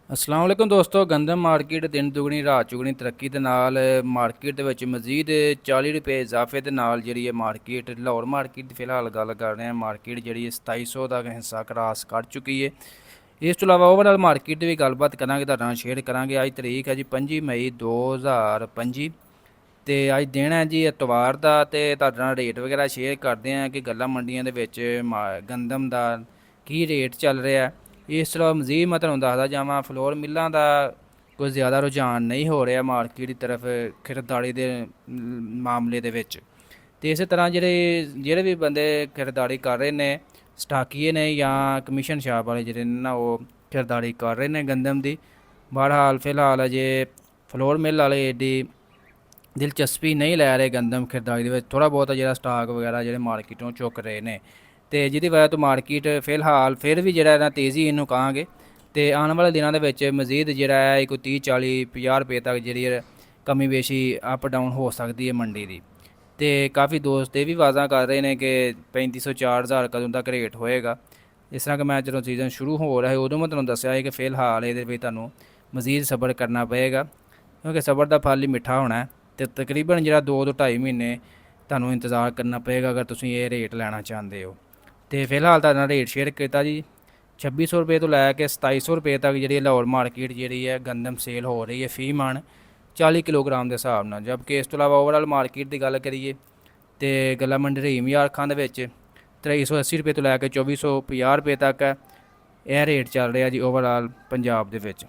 अस्सलाम वालेकुम दोस्तों। गंदम मार्केट दिन दुगनी रात चुगनी तरक्की ਦੇ ਨਾਲ ਮਾਰਕੀਟ ਦੇ ਵਿੱਚ ਮਜ਼ੀਦ 40 ਰੁਪਏ ਇਜ਼ਾਫੇ ਦੇ ਨਾਲ ਜਿਹੜੀ ਹੈ ਮਾਰਕੀਟ ਲਾਹੌਰ ਮਾਰਕੀਟ ਦੀ ਫਿਲਹਾਲ ਗੱਲ ਕਰ ਰਹੇ ਹਾਂ। ਮਾਰਕੀਟ ਜਿਹੜੀ ਹੈ 2700 ਦਾ ਹਿੱਸਾ ਕਰਾਸ ਕਰ ਚੁੱਕੀ ਹੈ। ਇਸ ਤੋਂ ਇਲਾਵਾ ਓਵਰਆਲ ਮਾਰਕੀਟ ਦੀ ਵੀ ਗੱਲਬਾਤ ਕਰਾਂਗੇ, ਤੁਹਾਡੇ ਨਾਲ ਸ਼ੇਅਰ ਕਰਾਂਗੇ। ਅੱਜ ਤਰੀਕ ਹੈ ਜੀ 25 ਮਈ 2025 ਤੇ ਅੱਜ ਦਿਨ ਹੈ ਜੀ ਐਤਵਾਰ ਦਾ, ਤੇ ਤੁਹਾਡੇ ਨਾਲ ਰੇਟ ਵਗੈਰਾ ਸ਼ੇਅਰ ਕਰਦੇ ਹਾਂ ਕਿ ਗੱਲਾਂ ਮੰਡੀਆਂ ਦੇ ਵਿੱਚ ਗੰਦਮ ਦਾ ਕੀ ਰੇਟ ਚੱਲ ਰਿਹਾ ਹੈ। ਇਸ ਤਰ੍ਹਾਂ ਮਜ਼ੀਦ ਮੈਂ ਤੁਹਾਨੂੰ ਦੱਸਦਾ ਜਾਵਾਂ, ਫਲੋਰ ਮਿੱਲਾਂ ਦਾ ਕੋਈ ਜ਼ਿਆਦਾ ਰੁਝਾਨ ਨਹੀਂ ਹੋ ਰਿਹਾ ਮਾਰਕੀਟ ਦੀ ਤਰਫ ਖਰੀਦਦਾਰੀ ਦੇ ਮਾਮਲੇ ਦੇ ਵਿੱਚ। ਤੇ ਇਸੇ ਤਰ੍ਹਾਂ ਜਿਹੜੇ ਵੀ ਬੰਦੇ ਖਰੀਦਦਾਰੀ ਕਰ ਰਹੇ ਨੇ, ਸਟਾਕੀਏ ਨੇ ਜਾਂ ਕਮਿਸ਼ਨ ਸ਼ਾਪ ਵਾਲੇ ਜਿਹੜੇ ਨੇ ਨਾ, ਉਹ ਖਰੀਦਦਾਰੀ ਕਰ ਰਹੇ ਨੇ ਗੰਦਮ ਦੀ। ਬਹਰਹਾਲ ਫਿਲਹਾਲ ਅਜੇ ਫਲੋਰ ਮਿੱਲ ਵਾਲੇ ਏਡੀ ਦਿਲਚਸਪੀ ਨਹੀਂ ਲੈ ਰਹੇ ਗੰਦਮ ਖਰੀਦਦਾਰੀ ਦੇ ਵਿੱਚ। ਥੋੜ੍ਹਾ ਬਹੁਤਾ ਜਿਹੜਾ ਸਟਾਕ ਵਗੈਰਾ ਜਿਹੜੇ ਮਾਰਕੀਟੋਂ ਚੁੱਕ ਰਹੇ ਨੇ, ਤੇ ਜਿਹਦੀ ਵਜ੍ਹਾ ਤੋਂ ਮਾਰਕੀਟ ਫਿਲਹਾਲ ਫਿਰ ਵੀ ਜਿਹੜਾ ਨਾ ਤੇਜ਼ੀ ਇਹਨੂੰ ਕਹਾਂਗੇ। ਤੇ ਆਉਣ ਵਾਲੇ ਦਿਨਾਂ ਦੇ ਵਿੱਚ ਮਜ਼ੀਦ ਜਿਹੜਾ ਹੈ ਕੋਈ 30 40 50 ਰੁਪਏ ਤੱਕ ਜਿਹੜੀ ਕਮੀ ਬੇਸ਼ੀ ਅਪ ਡਾਊਨ ਹੋ ਸਕਦੀ ਹੈ ਮੰਡੀ ਦੀ। ਤੇ ਕਾਫੀ ਦੋਸਤ ਇਹ ਵੀ ਵਾਅਦਾ ਕਰ ਰਹੇ ਨੇ ਕਿ 3500 4000 ਕਦੋਂ ਤੱਕ ਰੇਟ ਹੋਏਗਾ। ਇਸ ਤਰ੍ਹਾਂ ਕਿ ਮੈਂ ਜਦੋਂ ਸੀਜ਼ਨ ਸ਼ੁਰੂ ਹੋ ਰਿਹਾ ਹੈ ਉਦੋਂ ਮੈਂ ਤੁਹਾਨੂੰ ਦੱਸਿਆ ਹੈ ਕਿ ਫਿਲਹਾਲ ਇਹਦੇ ਵਿੱਚ ਤੁਹਾਨੂੰ ਮਜ਼ੀਦ ਸਬਰ ਕਰਨਾ ਪਏਗਾ, ਕਿਉਂਕਿ ਸਬਰ ਦਾ ਫਲ ਹੀ ਮਿੱਠਾ ਹੋਣਾ ਹੈ। ਤੇ ਤਕਰੀਬਨ ਜਿਹੜਾ 2 ਤੋਂ 2.5 ਮਹੀਨੇ ਤੁਹਾਨੂੰ ਇੰਤਜ਼ਾਰ ਕਰਨਾ ਪਏਗਾ ਅਗਰ ਤੁਸੀਂ ਇਹ ਰੇਟ ਲੈਣਾ ਚਾਹੁੰਦੇ ਹੋ। ਤੇ ਫਿਲਹਾਲ ਤੁਹਾਡੇ ਨਾਲ ਰੇਟ ਸ਼ੇਅਰ ਕੀਤਾ ਜੀ 2600 ਰੁਪਏ ਤੋਂ ਲੈ ਕੇ 2700 ਰੁਪਏ ਤੱਕ ਜਿਹੜੀ ਲਾਹੌਰ ਮਾਰਕੀਟ ਜਿਹੜੀ ਹੈ ਗੰਦਮ ਸੇਲ ਹੋ ਰਹੀ ਹੈ ਫੀ ਮਣ 40 ਕਿਲੋਗ੍ਰਾਮ ਦੇ ਹਿਸਾਬ ਨਾਲ। ਜਦਕਿ ਇਸ ਤੋਂ ਇਲਾਵਾ ਓਵਰਆਲ ਮਾਰਕੀਟ ਦੀ ਗੱਲ ਕਰੀਏ ਤੇ ਗੱਲਾਂ ਮੰਡੀ ਰਹੀਮ ਯਾਰ ਖਾਂ ਦੇ ਵਿੱਚ 2380 ਰੁਪਏ ਤੋਂ ਲੈ ਕੇ 2450 ਰੁਪਏ ਤੱਕ ਇਹ ਰੇਟ ਚੱਲ ਰਿਹਾ ਜੀ ਓਵਰਆਲ ਪੰਜਾਬ ਦੇ ਵਿੱਚ।